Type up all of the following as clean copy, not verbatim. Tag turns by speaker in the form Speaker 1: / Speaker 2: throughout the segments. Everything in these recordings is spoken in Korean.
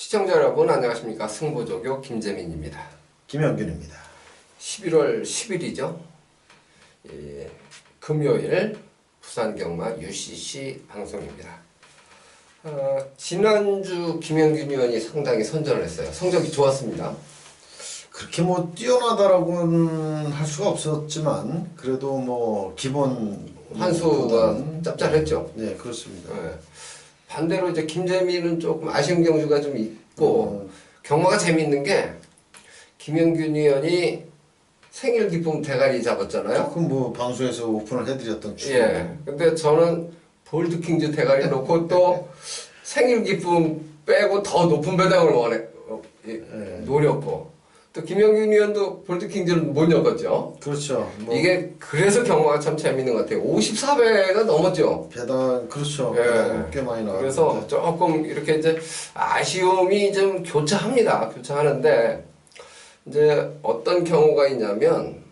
Speaker 1: 시청자 여러분 안녕하십니까. 승부조교 김재민입니다.
Speaker 2: 김영균입니다.
Speaker 1: 11월 10일이죠. 금요일 부산경마 UCC 방송입니다. 지난주 김영균 의원이 상당히 선전을 했어요. 성적이 좋았습니다.
Speaker 2: 그렇게 뭐 뛰어나다라고는 할 수가 없었지만 그래도 뭐 기본
Speaker 1: 환수가 짭짤했죠.
Speaker 2: 네, 그렇습니다.
Speaker 1: 네. 반대로 이제 김재민은 조금 아쉬운 경주가 좀 있고 경마가 재미있는 게 김영균 의원이 생일 기쁨 대가리 잡았잖아요.
Speaker 2: 그럼 뭐 방송에서 오픈을 해드렸던 주.
Speaker 1: 예. 근데 저는 볼드킹즈 대가리 놓고 또 생일 기쁨 빼고 더 높은 배당을 노렸고 또 김영균 의원도 볼드킹즈를 못 엮었죠.
Speaker 2: 그렇죠. 뭐
Speaker 1: 이게 그래서 경마가 참 재밌는 것 같아요. 54배가 넘었죠.
Speaker 2: 배당 그렇죠.
Speaker 1: 예.
Speaker 2: 배당 꽤 많이 나왔는데.
Speaker 1: 그래서 조금 이렇게 이제 아쉬움이 좀 교차합니다. 교차하는데 이제 어떤 경우가 있냐면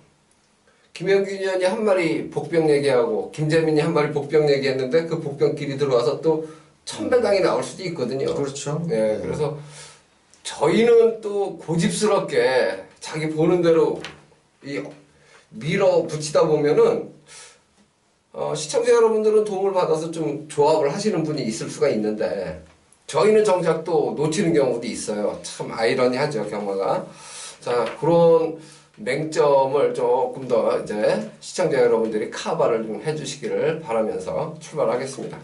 Speaker 1: 김영균 의원이 한 마리 복병 얘기하고 김재민이 한 마리 복병 얘기했는데 그 복병끼리 들어와서 또 1000배당이 나올 수도 있거든요.
Speaker 2: 그렇죠.
Speaker 1: 예, 그래서 저희는 또 고집스럽게 자기 보는 대로 밀어붙이다 보면은 시청자 여러분들은 도움을 받아서 좀 조합을 하시는 분이 있을 수가 있는데 저희는 정작 또 놓치는 경우도 있어요. 참 아이러니하죠, 경마가. 자, 그런 맹점을 조금 더 이제 시청자 여러분들이 카바를 좀 해주시기를 바라면서 출발하겠습니다.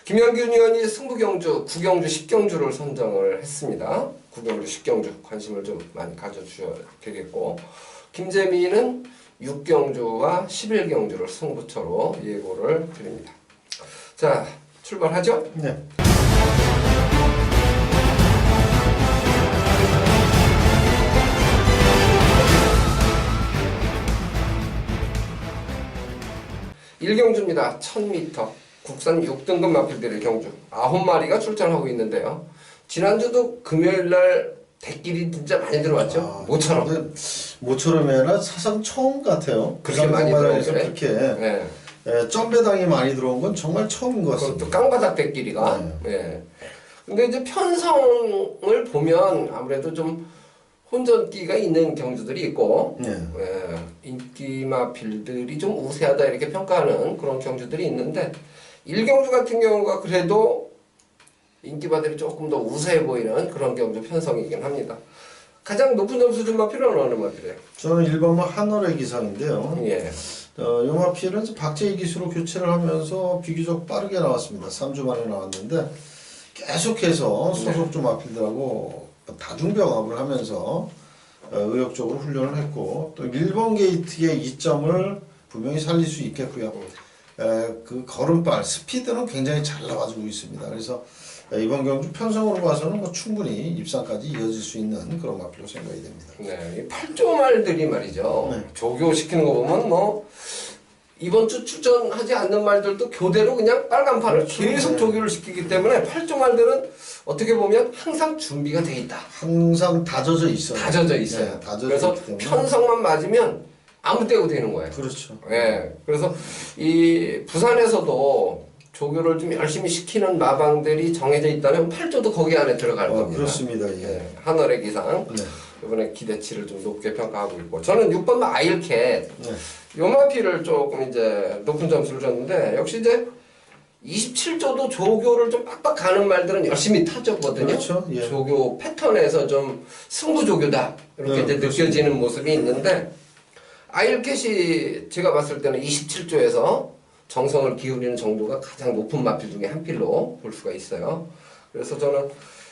Speaker 1: 김영균 의원이 승부경주, 구경주, 10경주를 선정을 했습니다. 구경주, 10경주 관심을 좀 많이 가져주셔야 되겠고 김재민은 6경주와 11경주를 승부처로 예고를 드립니다. 자, 출발하죠?
Speaker 2: 네.
Speaker 1: 일경주입니다. 1000m 국산 6등급 마필들의 경주 9마리가 출전하고 있는데요. 지난주도 금요일날 대길이 진짜 많이 들어왔죠? 모처럼.
Speaker 2: 모처럼이나 사상 처음 같아요.
Speaker 1: 그렇게 많이 들어오네.
Speaker 2: 그렇게
Speaker 1: 네.
Speaker 2: 점배당이 많이 들어온 건 정말 처음인 것 같습니다.
Speaker 1: 그것도 깡바닥 대길이가. 네. 근데 이제 편성을 보면 아무래도 좀 혼전기가 있는 경주들이 있고 인기마필들이 좀 우세하다 이렇게 평가하는 그런 경주들이 있는데 일경주 같은 경우가 그래도 인기마들이 조금 더 우세해 보이는 그런 경주 편성이긴 합니다. 가장 높은 점수 준 마필은 어느 마필이에요?
Speaker 2: 저는 1번마 한월의 기사인데요.
Speaker 1: 예.
Speaker 2: 이 마필은 박재희 기수로 교체를 하면서 비교적 빠르게 나왔습니다. 3주 만에 나왔는데 계속해서 소속주 마필들하고 다중병합을 하면서 의욕적으로 훈련을 했고 또 1번 게이트의 이점을 분명히 살릴 수 있겠고요. 그 걸음발, 스피드는 굉장히 잘 나와주고 있습니다. 그래서 이번 경주 편성으로 봐서는 뭐 충분히 입상까지 이어질 수 있는 그런 마필로 생각이 됩니다.
Speaker 1: 네, 이 8조 말들이 말이죠.
Speaker 2: 네.
Speaker 1: 조교시키는 거 보면 뭐 이번 주 출전하지 않는 말들도 교대로 그냥 빨간판을 계속 조교를 시키기 때문에 8조 말들은 어떻게 보면 항상 준비가 돼 있다.
Speaker 2: 항상 다져져 있어요.
Speaker 1: 다져져 있어요.
Speaker 2: 네, 다져져
Speaker 1: 그래서
Speaker 2: 있기 때문에.
Speaker 1: 편성만 맞으면 아무 때고 되는 거예요.
Speaker 2: 그렇죠.
Speaker 1: 예. 그래서 이 부산에서도 조교를 좀 열심히 시키는 마방들이 정해져 있다면 8조도 거기 안에 들어갈 겁니다.
Speaker 2: 그렇습니다. 예.
Speaker 1: 한월의 기상.
Speaker 2: 네.
Speaker 1: 이번에 기대치를 좀 높게 평가하고 있고 저는 6번 아일캣
Speaker 2: 네.
Speaker 1: 요마피를 조금 이제 높은 점수를 줬는데 역시 이제 27조도 조교를 좀 빡빡 가는 말들은 열심히 타줬거든요.
Speaker 2: 그렇죠. 예.
Speaker 1: 조교 패턴에서 좀 승부 조교다 이렇게 이제 느껴지는 모습이 있는데 아일캣이 제가 봤을 때는 27조에서 정성을 기울이는 정도가 가장 높은 마필 중에 한 필로 볼 수가 있어요. 그래서 저는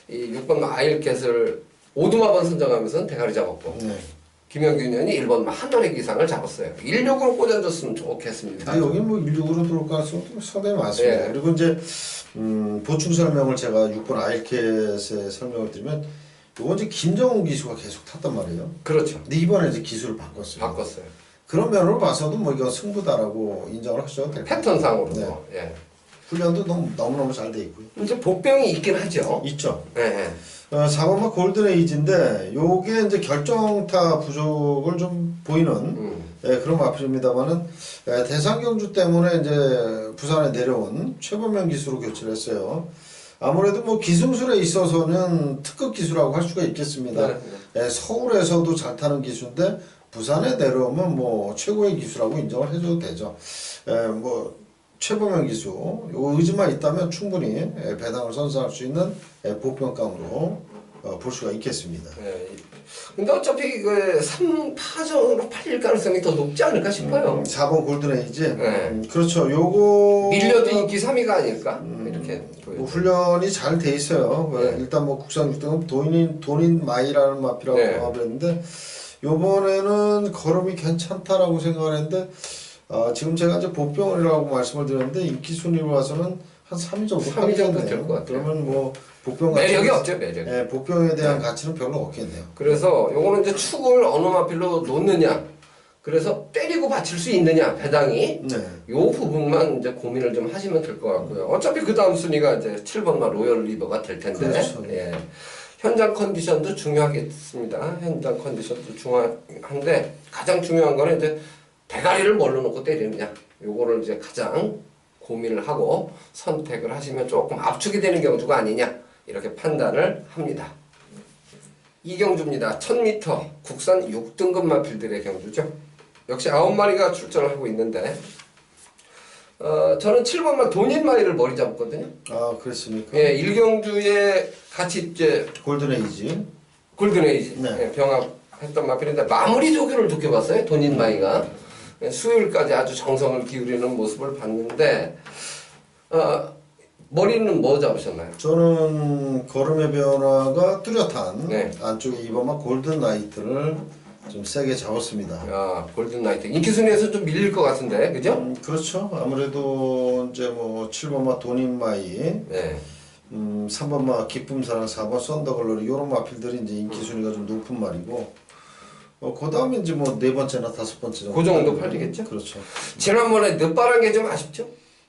Speaker 1: 이 6번 아일캣을 오두마번 선정하면서는 대가리 잡았고 김영균 의원이 1번 한월의 기상을 잡았어요. 16으로 꽂아줬으면 좋겠습니다.
Speaker 2: 여기 뭐 16으로 들어올 가능성도 상당히 많습니다.
Speaker 1: 예.
Speaker 2: 그리고 이제 보충 설명을 제가 6번 아일캣에 설명을 드리면 요건 이제 김정훈 기수가 계속 탔단 말이에요.
Speaker 1: 그렇죠.
Speaker 2: 근데 이번에 이제 기수를 바꿨어요.
Speaker 1: 바꿨어요.
Speaker 2: 그런 면으로 봐서도 뭐 이건 승부다라고 인정을 하셔도 될 것 같아요.
Speaker 1: 패턴상으로도. 예.
Speaker 2: 훈련도 너무너무 잘 돼 있고요.
Speaker 1: 이제 복병이 있긴 하죠.
Speaker 2: 있죠.
Speaker 1: 예.
Speaker 2: 4번마 골든에이지인데 요게 이제 결정타 부족을 좀 보이는 그런 마필입니다만은 대상 경주 때문에 이제 부산에 내려온 최범명 기수로 교체를 했어요. 아무래도 뭐 기승술에 있어서는 특급 기수라고 할 수가 있겠습니다.
Speaker 1: 네.
Speaker 2: 예, 서울에서도 잘 타는 기수인데 부산에 내려오면 뭐 최고의 기수라고 인정을 해줘도 되죠. 예, 뭐 최범현 기수 요 의지만 있다면 충분히 배당을 선사할 수 있는 보편감으로 볼 수가 있겠습니다.
Speaker 1: 예. 근데 어차피 그 3파전으로 팔릴 가능성이 더 높지 않을까 싶어요.
Speaker 2: 4번 골든에이지.
Speaker 1: 네.
Speaker 2: 그렇죠. 요거
Speaker 1: 밀려도 인기 3위가 아닐까? 이렇게
Speaker 2: 뭐
Speaker 1: 보여요.
Speaker 2: 훈련이 잘 돼 있어요.
Speaker 1: 네.
Speaker 2: 일단 뭐 국산 6등은 돈인 마이라는 마피라고
Speaker 1: 네.
Speaker 2: 경합을 했는데 요번에는 걸음이 괜찮다라고 생각을 했는데 지금 제가 이제 복병이라고 말씀을 드렸는데 인기 순위로 봐서는 한 3위 정도
Speaker 1: 3위 정도
Speaker 2: 하겠네요.
Speaker 1: 될 것 같아요.
Speaker 2: 그러면 뭐 복병
Speaker 1: 매력이
Speaker 2: 가치는-
Speaker 1: 없죠, 매력이.
Speaker 2: 예, 복병에 대한 가치는 별로 없겠네요.
Speaker 1: 그래서 요거는 이제 축을 어느 마필로 놓느냐, 그래서 때리고 받칠 수 있느냐, 배당이.
Speaker 2: 네.
Speaker 1: 요 부분만 이제 고민을 좀 하시면 될 것 같고요. 어차피 그 다음 순위가 이제 7번마 로열 리버가 될 텐데.
Speaker 2: 그렇죠.
Speaker 1: 예. 현장 컨디션도 중요하겠습니다. 현장 컨디션도 중요한데, 가장 중요한 거는 이제 대가리를 뭘로 놓고 때리느냐. 요거를 이제 가장 고민을 하고 선택을 하시면 조금 압축이 되는 경주가 아니냐. 이렇게 판단을 합니다. 이 경주입니다. 1000m 국산 6등급 마필들의 경주죠. 역시 9마리가 출전을 하고 있는데 저는 7번만 돈인마이를 머리 잡았거든요.
Speaker 2: 아, 그렇습니까?
Speaker 1: 예, 1경주에 같이 이제
Speaker 2: 골든에이지.
Speaker 1: 골든에이지
Speaker 2: 네.
Speaker 1: 예, 병합했던 마필인데 마무리 조교를 좋게 봤어요. 돈인마이가 예, 수요일까지 아주 정성을 기울이는 모습을 봤는데 머리는 뭐 잡으셨나요?
Speaker 2: 저는 걸음의 변화가 뚜렷한
Speaker 1: 네.
Speaker 2: 안쪽에 이번만 골든 나이트를 좀 세게 잡았습니다.
Speaker 1: 아, 골든나이트 인기 순위에서 좀 밀릴 것 같은데, 그죠?
Speaker 2: 그렇죠. 아무래도 이제 뭐 7번마 돈인마이,
Speaker 1: 네.
Speaker 2: 3번마 기쁨사랑, 4번 썬더글로리 이런 마필들이 이제 인기 순위가 좀 높은 말이고, 그 다음에 이제 뭐 네 번째나 다섯 번째 정도.
Speaker 1: 그 정도 팔리겠죠?
Speaker 2: 그렇죠.
Speaker 1: 지난번에 늦바란 게 좀 아쉽죠?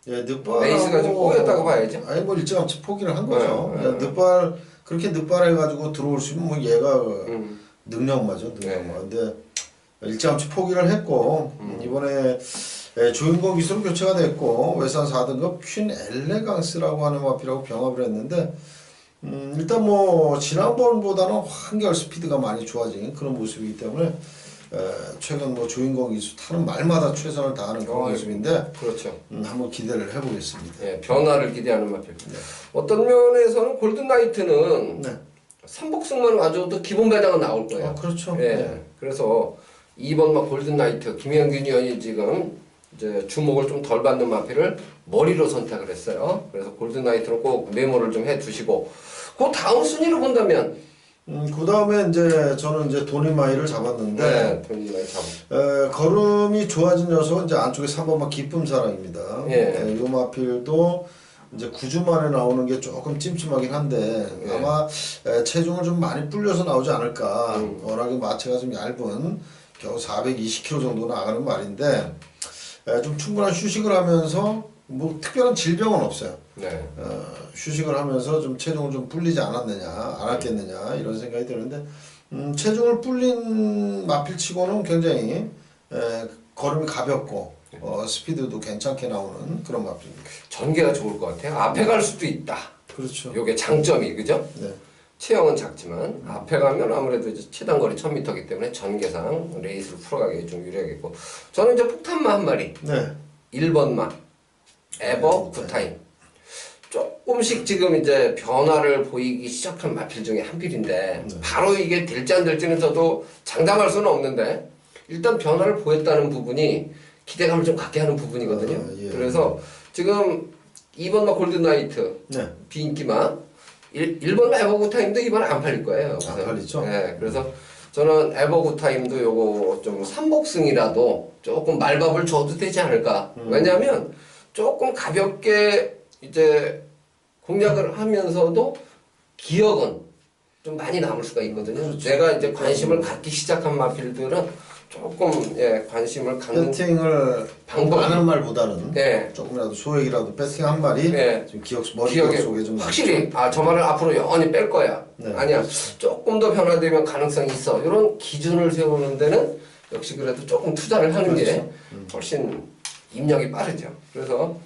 Speaker 2: 예, 늦발
Speaker 1: 레이스가 좀 꼬였다고 봐야죠.
Speaker 2: 아니 뭐 일찌감치 포기를 한 거죠.
Speaker 1: 네,
Speaker 2: 야, 늦발 그렇게 늦발해가지고 들어올 수 있으면 뭐 얘가
Speaker 1: 음.
Speaker 2: 능력마죠, 능력마.
Speaker 1: 네.
Speaker 2: 근데 일찌감치 포기를 했고 이번에 주인공 기수로 교체가 됐고 외산 4등급 퀸 엘레강스라고 하는 마피라고 병합을 했는데 일단 뭐 지난번보다는 한결 스피드가 많이 좋아진 그런 모습이기 때문에 최근 뭐 주인공 기수 타는 말마다 최선을 다하는 그런 모습인데
Speaker 1: 그렇죠.
Speaker 2: 한번 기대를 해보겠습니다.
Speaker 1: 예, 변화를 기대하는 마필. 어떤 면에서는 골든나이트는
Speaker 2: 네.
Speaker 1: 삼복승만 와줘도 기본 배당은 나올 거예요.
Speaker 2: 그렇죠.
Speaker 1: 예,
Speaker 2: 네.
Speaker 1: 그래서 2번 막 골든나이트 김현균 의원이 지금 이제 주목을 좀 덜 받는 마필을 머리로 선택을 했어요. 그래서 골든나이트는 꼭 메모를 좀 해두시고 그 다음 순위로 본다면
Speaker 2: 그 다음에 이제 저는 이제 도니마이를 잡았는데
Speaker 1: 네, 골든나이트 잡아.
Speaker 2: 걸음이 좋아진 녀석은 이제 안쪽에 3번마 기쁨사랑입니다.
Speaker 1: 예.
Speaker 2: 요 마필도 이제 9주 만에 나오는 게 조금 찜찜하긴 한데
Speaker 1: 예.
Speaker 2: 아마 체중을 좀 많이 불려서 나오지 않을까. 워낙에 마체가 좀 얇은 겨우 420kg 정도 나가는 말인데 좀 충분한 휴식을 하면서 뭐 특별한 질병은 없어요.
Speaker 1: 네.
Speaker 2: 휴식을 하면서 좀 체중을 좀 불리지 않았겠느냐 이런 생각이 드는데 체중을 불린 마필치고는 굉장히 걸음이 가볍고 스피드도 괜찮게 나오는 그런 마필입니다.
Speaker 1: 전개가 좋을 것 같아요. 앞에 갈 수도 있다.
Speaker 2: 그렇죠.
Speaker 1: 요게 장점이 그죠?
Speaker 2: 네.
Speaker 1: 체형은 작지만 앞에 가면 아무래도 이제 최단거리 1000m이기 때문에 전개상 레이스를 풀어가기 좀 유리하겠고 저는 이제 폭탄마 한 마리
Speaker 2: 네.
Speaker 1: 1번마 에버 굿타임 조금씩 지금 이제 변화를 보이기 시작한 마필 중에 한 필인데 바로 이게 될지 안 될지는 저도 장담할 수는 없는데 일단 변화를 보였다는 부분이 기대감을 좀 갖게 하는 부분이거든요.
Speaker 2: 예.
Speaker 1: 그래서 지금 2번마 골든나이트
Speaker 2: 네.
Speaker 1: 비인기마 1번 에버굿타임도 이번에 안 팔릴 거예요.
Speaker 2: 안 팔리죠?
Speaker 1: 네, 그래서 저는 에버굿타임도 요거 좀 삼복승이라도 조금 말밥을 줘도 되지 않을까. 왜냐하면 조금 가볍게 이제 공략을 하면서도 기억은 좀 많이 남을 수가 있거든요.
Speaker 2: 그렇죠.
Speaker 1: 내가 이제 관심을 갖기 시작한 마필들은 조금 관심을 갖는
Speaker 2: 배팅을
Speaker 1: 방법이-
Speaker 2: 많은 말보다는
Speaker 1: 네.
Speaker 2: 조금이라도 소액이라도 배팅 한 마리
Speaker 1: 네.
Speaker 2: 좀 머릿속
Speaker 1: 기억에
Speaker 2: 속에 좀
Speaker 1: 확실히 저 말을 앞으로 영원히 뺄 거야.
Speaker 2: 네.
Speaker 1: 아니야. 조금 더 변화되면 가능성이 있어. 이런 기준을 세우는 데는 역시 그래도 조금 투자를 하는 게
Speaker 2: 그렇죠.
Speaker 1: 훨씬 입력이 빠르죠. 그래서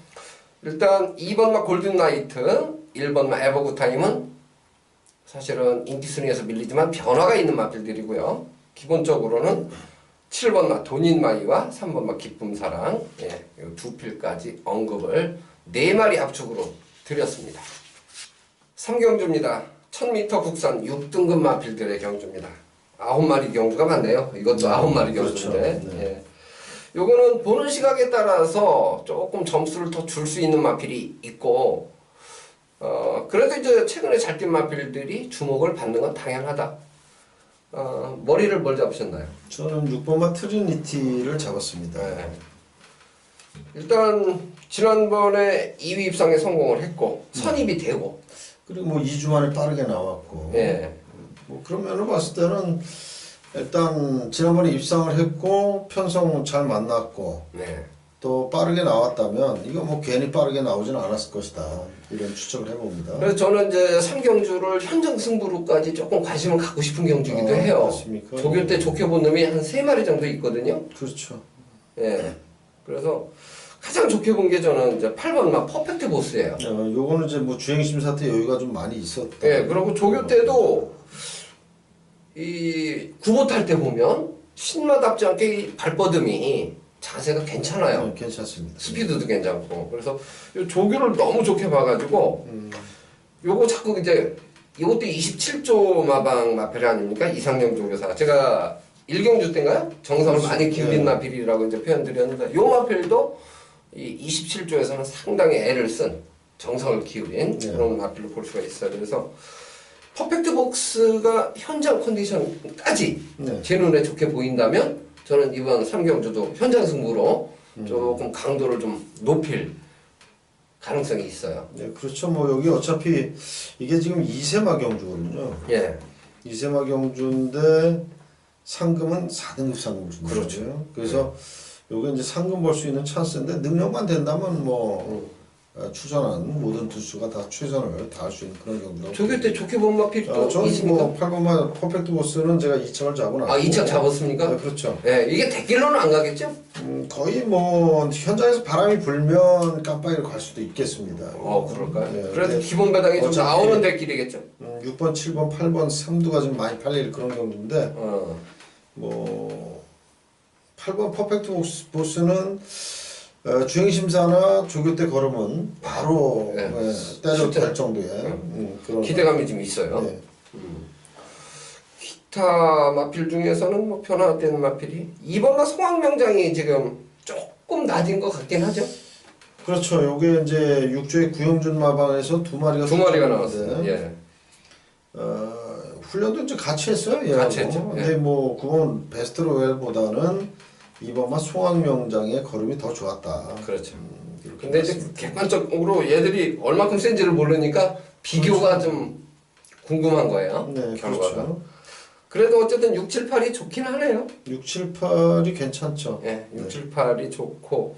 Speaker 1: 일단 2번 막 골든나이트 1번마 에버굿타임은 사실은 인기 순위에서 밀리지만 변화가 있는 마필들이고요. 기본적으로는 7번마 돈인마이와 3번마 기쁨사랑, 예, 이 두 필까지 언급을 4마리 압축으로 드렸습니다. 3경주입니다. 1000m 국산 6등급 마필들의 경주입니다. 9마리 경주가 많네요. 이것도 9마리 경주인데.
Speaker 2: 그렇죠. 네.
Speaker 1: 예. 요거는 보는 시각에 따라서 조금 점수를 더 줄 수 있는 마필이 있고, 그래도 이제 최근에 잘 뛴 마필들이 주목을 받는 건 당연하다. 머리를 뭘 잡으셨나요?
Speaker 2: 저는 6번마 트리니티를 잡았습니다.
Speaker 1: 네. 일단 지난번에 2위 입상에 성공을 했고 선입이 되고,
Speaker 2: 그리고 뭐 2주 만에 빠르게 나왔고.
Speaker 1: 예.
Speaker 2: 뭐 그런 면을 봤을 때는 일단 지난번에 입상을 했고 편성 잘 만났고
Speaker 1: 네.
Speaker 2: 또 빠르게 나왔다면 이거 뭐 괜히 빠르게 나오지는 않았을 것이다. 이런 추측을 해봅니다.
Speaker 1: 그래서 저는 이제 3경주를 현장 승부로까지 조금 관심을 갖고 싶은 경주이기도 해요.
Speaker 2: 그렇습니까?
Speaker 1: 조교 때 좋게 본 놈이 한 3마리 정도 있거든요.
Speaker 2: 그렇죠.
Speaker 1: 예. 그래서 가장 좋게 본 게 저는 이제 8번마 퍼펙트 보스예요.
Speaker 2: 요거는 이제 뭐 주행 심사 때 여유가 좀 많이 있었다.
Speaker 1: 예. 그리고 조교 때도 이 구보 탈 때 보면 신마답지 않게 이 발뻗음이 자세가 괜찮아요.
Speaker 2: 네, 괜찮습니다.
Speaker 1: 스피드도 괜찮고. 그래서 요 조교를 너무 좋게 봐가지고 요거 자꾸 이제 이것도 27조 마방 마필 아닙니까? 이상영 조교사. 제가 1경주 때인가요? 정성을
Speaker 2: 그렇죠.
Speaker 1: 많이 기울인
Speaker 2: 네.
Speaker 1: 마필이라고 이제 표현드렸는데 요 마필도 이 27조에서는 상당히 애를 쓴 정성을 기울인
Speaker 2: 네.
Speaker 1: 그런 마필로 볼 수가 있어요. 그래서 퍼펙트 복스가 현장 컨디션까지
Speaker 2: 네.
Speaker 1: 제 눈에 좋게 보인다면 저는 이번 3경주도 현장 승부로 조금 강도를 좀 높일 가능성이 있어요.
Speaker 2: 네, 그렇죠. 뭐 여기 어차피 이게 지금 2세마 경주거든요.
Speaker 1: 예.
Speaker 2: 2세마 경주인데 상금은 4등급 상금을 준다.
Speaker 1: 그렇죠.
Speaker 2: 그래서 요게 이제 상금 벌 수 있는 찬스인데 능력만 된다면 뭐 추천한 모든 투수가 다 최선을 다할 수 있는 그런 경주라고.
Speaker 1: 조교 때 좋게 본 마필 또
Speaker 2: 저는
Speaker 1: 있습니까?
Speaker 2: 뭐 8번만 퍼펙트 보스는 제가 2착을 잡아놨고.
Speaker 1: 2착 잡았습니까?
Speaker 2: 네, 그렇죠.
Speaker 1: 예, 이게 대길로는 안 가겠죠?
Speaker 2: 거의 뭐 현장에서 바람이 불면 깜빡이를 갈 수도 있겠습니다.
Speaker 1: 그럴까요?
Speaker 2: 네,
Speaker 1: 그래도
Speaker 2: 근데
Speaker 1: 기본 배당이 좀
Speaker 2: 어차피
Speaker 1: 나오는 대길이겠죠?
Speaker 2: 6번, 7번, 8번, 3두가 좀 많이 팔릴 그런 경주인데
Speaker 1: 어.
Speaker 2: 뭐 8번 퍼펙트 보스는 주행심사나 조교 때 걸으면 바로
Speaker 1: 네.
Speaker 2: 때려
Speaker 1: 실제.
Speaker 2: 될 정도의 그런
Speaker 1: 기대감이 좀 있어요.
Speaker 2: 네.
Speaker 1: 기타 마필 중에서는 뭐 변화된 마필이 2번과 성황명장이 지금 조금 낮은 것 같긴 하죠.
Speaker 2: 그렇죠. 요게 이제 6조의 구영준 마방에서 2마리가
Speaker 1: 2마리가 나왔어요. 예.
Speaker 2: 훈련도 이제 같이 했어요. 얘하고.
Speaker 1: 같이 했죠. 예.
Speaker 2: 근데 뭐 그건 베스트 로얄보다는 2번마 송황명장의 걸음이 더 좋았다.
Speaker 1: 그렇죠.
Speaker 2: 이렇게
Speaker 1: 근데 이제
Speaker 2: 봤습니다.
Speaker 1: 객관적으로 얘들이 얼마큼 센지를 모르니까 비교가 좀 궁금한 거예요.
Speaker 2: 네,
Speaker 1: 결과가.
Speaker 2: 그렇죠.
Speaker 1: 그래도 어쨌든 6, 7, 8이 좋긴 하네요.
Speaker 2: 6, 7, 8이 괜찮죠.
Speaker 1: 예, 6, 7, 8이 좋고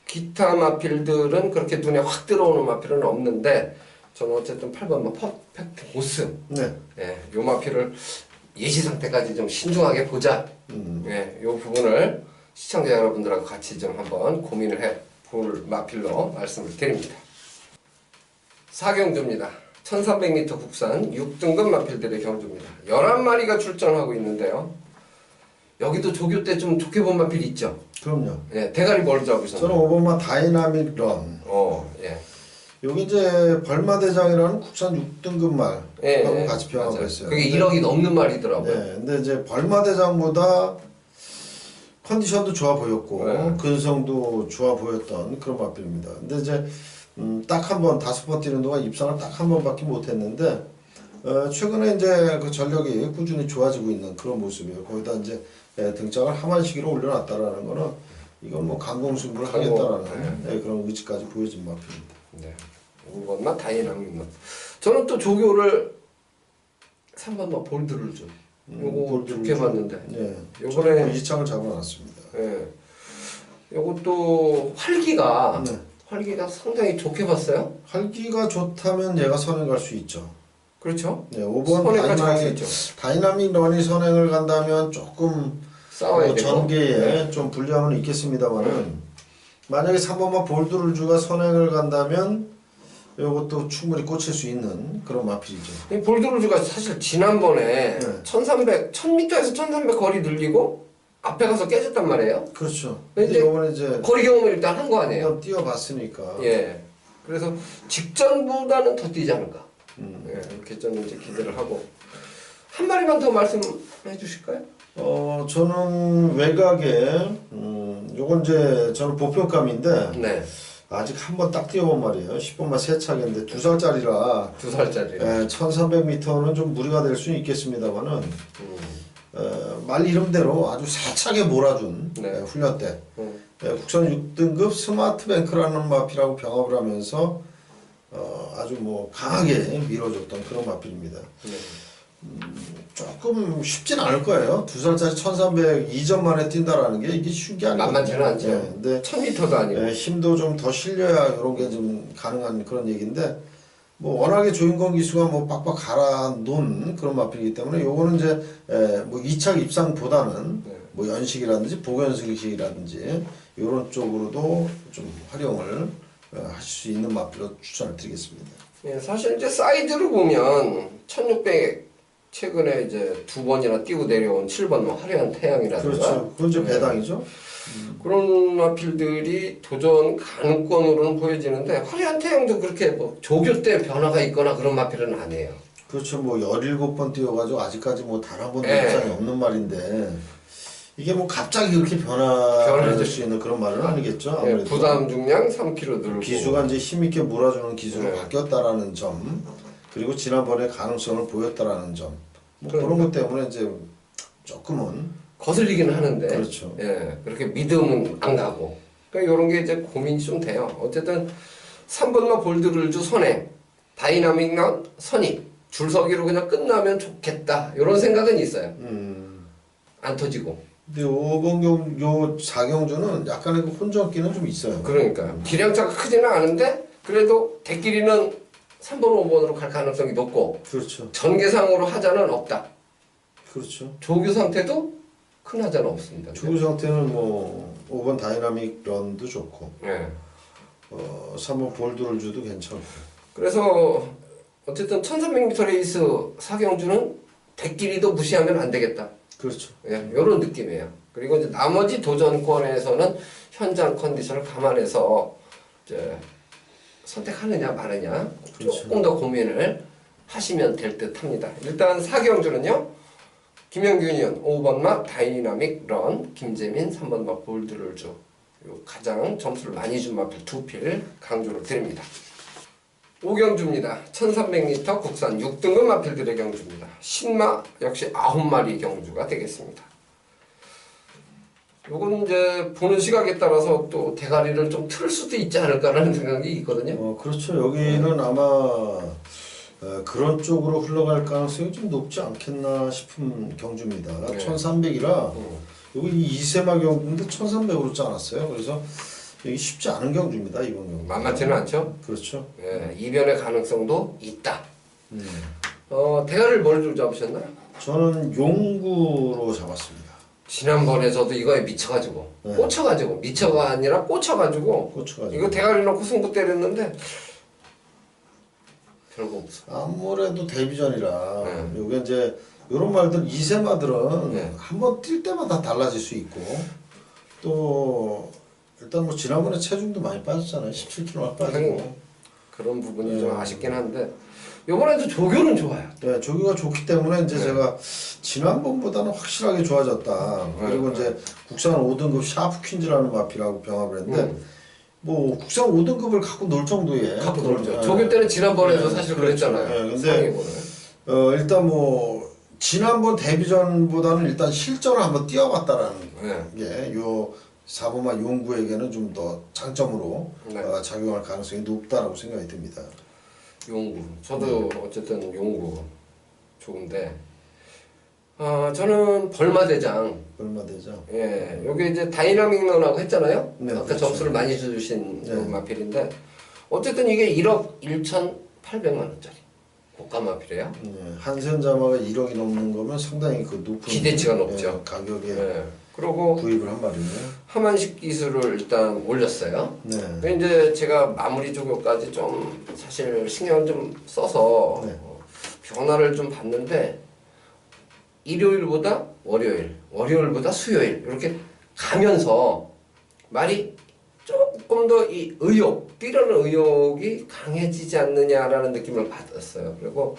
Speaker 1: 기타 마필들은 그렇게 눈에 확 들어오는 마필은 없는데 저는 어쨌든 8번 퍼펙트 보스.
Speaker 2: 네.
Speaker 1: 예, 요 마필을 예시 상태까지 좀 신중하게 보자. 예, 요 부분을 시청자 여러분들하고 같이 좀 한번 고민을 해 볼 마필로 말씀을 드립니다. 4경주입니다. 1300m 국산 6등급 마필들의 경주입니다. 11마리가 출전하고 있는데요. 여기도 조교 때 좀 좋게 본 마필 있죠?
Speaker 2: 그럼요.
Speaker 1: 예, 대가리 뭘
Speaker 2: 저는
Speaker 1: 잡으셨나요?
Speaker 2: 5번마 다이나믹 런.
Speaker 1: 예.
Speaker 2: 여기 이제 벌마대장이라는 국산 6등급 말하고
Speaker 1: 예,
Speaker 2: 같이 병합을
Speaker 1: 맞아요.
Speaker 2: 했어요.
Speaker 1: 그게 1억이 넘는 말이더라고요.
Speaker 2: 네, 근데 이제 벌마대장보다 컨디션도 좋아 보였고
Speaker 1: 네.
Speaker 2: 근성도 좋아 보였던 그런 마필입니다. 근데 이제 딱 한 번 5번 뛰는 동안 입상을 딱 한 번밖에 못했는데 최근에 이제 그 전력이 꾸준히 좋아지고 있는 그런 모습이에요. 거기다 이제 등짝을 하만시기로 올려놨다라는 거는 이건 뭐 강공승부를 하겠다라는 그런 의지까지 보여진 마필입니다.
Speaker 1: 네. 5번만 다이나믹. 저는 또 조교를 3번만 볼드를 좀 요거 좋게 봤는데
Speaker 2: 네.
Speaker 1: 요번에
Speaker 2: 2창을 잡아놨습니다.
Speaker 1: 예. 요것도 활기가
Speaker 2: 네.
Speaker 1: 활기가 상당히 좋게 봤어요.
Speaker 2: 활기가 좋다면 얘가 선행 갈 수 있죠.
Speaker 1: 그렇죠?
Speaker 2: 네, 5번
Speaker 1: 선행까지 갈 수 있죠.
Speaker 2: 다이나믹 런이 선행을 간다면 조금
Speaker 1: 싸워야 되고.
Speaker 2: 전개에
Speaker 1: 네.
Speaker 2: 좀 불리함은 있겠습니다만은 만약에 3번만 볼드룰주가 선행을 간다면 이것도 충분히 꽂힐 수 있는 그런 마필이죠.
Speaker 1: 이 볼드로즈가 사실 지난번에
Speaker 2: 네.
Speaker 1: 1000m에서 1300 거리 늘리고 앞에 가서 깨졌단 말이에요.
Speaker 2: 그렇죠.
Speaker 1: 근데
Speaker 2: 근데 이번에 이제
Speaker 1: 거리 경험을 일단 한 거 아니에요?
Speaker 2: 한번 뛰어봤으니까.
Speaker 1: 예. 그래서 직전보다는 더 뛰지 않을까. 예, 이렇게 저는 이제 기대를 하고 한 마리만 더 말씀해 주실까요?
Speaker 2: 저는 외곽에 요건 이제 저는 보표감인데
Speaker 1: 네.
Speaker 2: 아직 한번 딱 뛰어본 말이에요. 10번만 세 차례인데 2살짜리라
Speaker 1: 2살짜리.
Speaker 2: 1300m는 좀 무리가 될 수는 있겠습니다만은 말 이름대로 아주 세차게 몰아준
Speaker 1: 네.
Speaker 2: 훈련 때 국선 6등급 스마트뱅크라는 마필하고 병합을 하면서 아주 뭐 강하게 밀어줬던 그런 마필입니다.
Speaker 1: 네.
Speaker 2: 조금 쉽진 않을 거예요. 2살짜리 1300 2점 만에 뛴다라는 게 이게 쉬운 게 아니거든요.
Speaker 1: 만만치는 않죠.
Speaker 2: 근데
Speaker 1: 1000m도 아니고.
Speaker 2: 힘도 좀 더 실려야 이런 게 좀 가능한 그런 얘기인데 뭐 워낙에 조인권 기수가 뭐 빡빡 갈아 놓은 그런 마필이기 때문에 요거는 이제 뭐 2차 입상보다는 뭐 연식이라든지 복연식이라든지 이런 쪽으로도 좀 활용을 하실 수 있는 마필로 추천을 드리겠습니다.
Speaker 1: 예, 사실 이제 사이드로 보면 1600 최근에 이제 2번이나 뛰고 내려온 7번 뭐 화려한 태양이라든가
Speaker 2: 그렇죠. 그건 이제 배당이죠.
Speaker 1: 그런 마필들이 도전 가능권으로는 보여지는데 화려한 태양도 그렇게 뭐 조교 때 변화가 있거나 그런 마필은 아니에요.
Speaker 2: 그렇죠. 뭐 17번 뛰어가지고 아직까지 뭐 단 한 번도
Speaker 1: 네.
Speaker 2: 입장이 없는 말인데 이게 뭐 갑자기 그렇게 변화될 수 있는 그런 말은 아니겠죠.
Speaker 1: 예,
Speaker 2: 아무래도
Speaker 1: 부담 중량 3kg 늘고
Speaker 2: 기수가 이제 힘있게 몰아주는 기수로
Speaker 1: 네.
Speaker 2: 바뀌었다라는 점, 그리고 지난번에 가능성을 보였다라는 점, 뭐
Speaker 1: 그러니까.
Speaker 2: 그런 것 때문에 이제 조금은
Speaker 1: 거슬리기는 하는데
Speaker 2: 그렇죠.
Speaker 1: 예, 그렇게 믿음은 안 가고 그러니까 이런 게 이제 고민이 좀 돼요. 어쨌든 3번마 볼드를주 선행, 다이나믹 런 선입, 줄서기로 그냥 끝나면 좋겠다 이런 생각은 있어요. 안 터지고.
Speaker 2: 근데 요 4경주는 약간의 그 혼전기는 좀 있어요.
Speaker 1: 그러니까요. 기량차가 크지는 않은데 그래도 대끼리는 3번, 5번으로 갈 가능성이 높고
Speaker 2: 그렇죠.
Speaker 1: 전개상으로 하자는 없다.
Speaker 2: 그렇죠.
Speaker 1: 조교 상태도 큰 하자는 없습니다.
Speaker 2: 조교 상태는 뭐 5번 다이나믹 런도 좋고,
Speaker 1: 예.
Speaker 2: 3번 볼드를주도 괜찮고.
Speaker 1: 그래서 어쨌든 1300m 레이스 사경주는 대끼리도 무시하면 안 되겠다.
Speaker 2: 그렇죠.
Speaker 1: 예, 이런 느낌이에요. 그리고 이제 나머지 도전권에서는 현장 컨디션을 감안해서 이제 선택하느냐 마느냐
Speaker 2: 그렇죠.
Speaker 1: 조금 더 고민을 하시면 될 듯 합니다. 일단 사경주는요. 김영균 의원 5번마 다이나믹 런, 김재민 3번마 볼드를주 가장 점수를 많이 준 마필 2필 강조를 드립니다. 5경주입니다. 1300m 국산 6등급 마필들의 경주입니다. 신마 역시 9마리 경주가 되겠습니다. 요건 이제 보는 시각에 따라서 또 대가리를 좀 틀 수도 있지 않을까라는 생각이 있거든요.
Speaker 2: 그렇죠. 여기는 아마 그런 쪽으로 흘러갈 가능성이 좀 높지 않겠나 싶은 경주입니다.
Speaker 1: 네.
Speaker 2: 1300이라 여기 이 이세마 경주인데 1300으로 짜놨어요. 그래서 여기 쉽지 않은 경주입니다. 이번 경주.
Speaker 1: 만만치는 않죠?
Speaker 2: 그렇죠.
Speaker 1: 예, 이변의 가능성도 있다. 대가리를 뭘 잡으셨나요?
Speaker 2: 저는 용구로 잡았습니다.
Speaker 1: 지난번에 저도 이거에 미쳐가지고
Speaker 2: 네.
Speaker 1: 꽂혀가지고 미쳐가 아니라 꽂혀가지고
Speaker 2: 꽂혀가지고.
Speaker 1: 이거 대가리 넣고 승부 때렸는데 별거 없어.
Speaker 2: 아무래도 데뷔전이라
Speaker 1: 네.
Speaker 2: 요게 이제 이런 말들 이세마들은
Speaker 1: 네.
Speaker 2: 한번 뛸 때마다 달라질 수 있고 또 일단 뭐 지난번에 체중도 많이 빠졌잖아요. 17kg가 빠지고.
Speaker 1: 그런 부분이 좀 아쉽긴 한데 이번에도 조교는 좋아요.
Speaker 2: 네, 조기가 좋기 때문에 이제 제가 지난번보다는 확실하게 좋아졌다. 그리고 이제 국산 5등급 샤프 퀸즈라는 마필하고 병합을 했는데 뭐 국산 5등급을 갖고 놀 정도의
Speaker 1: 갖고
Speaker 2: 그런,
Speaker 1: 놀죠.
Speaker 2: 네.
Speaker 1: 조교 때는 지난번에도
Speaker 2: 네,
Speaker 1: 사실
Speaker 2: 그렇죠.
Speaker 1: 그랬잖아요.
Speaker 2: 네, 근데
Speaker 1: 상위고는.
Speaker 2: 일단 뭐 지난번 데뷔전보다는 일단 실전을 한번 뛰어봤다라는
Speaker 1: 네.
Speaker 2: 게 요 4번마 용구에게는 좀 더 장점으로
Speaker 1: 네.
Speaker 2: 작용할 가능성이 높다라고 생각이 듭니다.
Speaker 1: 용구. 저도 어쨌든 용구 좋은데 저는 벌마대장.
Speaker 2: 얼마 되죠?
Speaker 1: 예, 여기 이제 다이나믹 런하고 했잖아요.
Speaker 2: 네,
Speaker 1: 아까
Speaker 2: 그렇죠.
Speaker 1: 점수를 많이 주신
Speaker 2: 네.
Speaker 1: 마필인데 어쨌든 이게 1억 1,800만 원짜리 고가 마필이에요.
Speaker 2: 한센 자마가 1억이 넘는 거면 상당히 그 높은
Speaker 1: 기대치가 높죠.
Speaker 2: 가격에
Speaker 1: 예, 그리고
Speaker 2: 구입을 한 마리네요.
Speaker 1: 하만식 기술을 일단 올렸어요.
Speaker 2: 네.
Speaker 1: 근데 이제 제가 마무리 조교까지 좀 사실 신경을 좀 써서
Speaker 2: 네.
Speaker 1: 변화를 좀 봤는데 일요일보다 월요일, 월요일보다 수요일 이렇게 가면서 말이 조금 더 이 의욕, 뛰려는 의욕이 강해지지 않느냐라는 느낌을 받았어요. 그리고